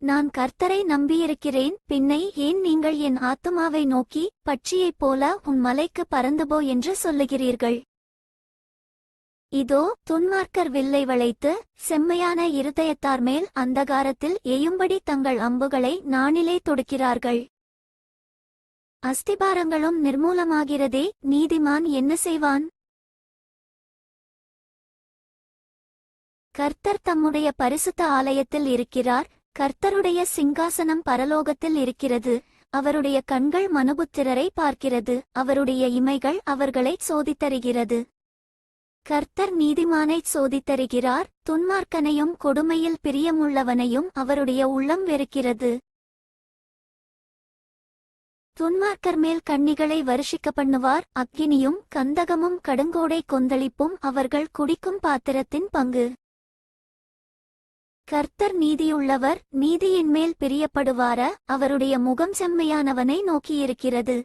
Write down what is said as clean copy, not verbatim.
நான் கர்த்தரை நம்பியிருக்கிறேன், பின்னை ஏன் நீங்கள் என் ஆத்துமாவை நோக்கி, பட்சியைப் போல உன் மலைக்கு பறந்துபோ என்று சொல்லுகிறீர்கள்? இதோ துன்மார்க்கர் வில்லை வளைத்து செம்மையான இருதயத்தார் மேல் அந்தகாரத்தில் எயும்படி தங்கள் அம்புகளை நாணிலே தொடுக்கிறார்கள். அஸ்திபாரங்களும் நிர்மூலமாகிறதே, நீதிமான் என்ன செய்வான்? கர்த்தர் தம்முடைய பரிசுத்த ஆலயத்தில் இருக்கிறார். கர்த்தருடைய சிங்காசனம் பரலோகத்தில் இருக்கிறது. அவருடைய கண்கள் மனுபுத்திரரை பார்க்கிறது. அவருடைய இமைகள் அவர்களைச் சோதித்தருகிறது. கர்த்தர் நீதிமானைச் சோதித்தருகிறார். துன்மார்க்கனையும் கொடுமையில் பிரியமுள்ளவனையும் அவருடைய உள்ளம் வெறுக்கிறது. துன்மார்க்கர் மேல் கண்ணிகளை வருஷிக்க பண்ணுவார். அக்கினியும் கந்தகமும் கடுங்கோடை கொந்தளிப்பும் அவர்கள் குடிக்கும் பாத்திரத்தின் பங்கு. கர்த்தர் நீதியுள்ளவர், நீதியின்மேல் பிரியப்படுவார. அவருடைய முகம் செம்மையானவனை நோக்கியிருக்கிறது.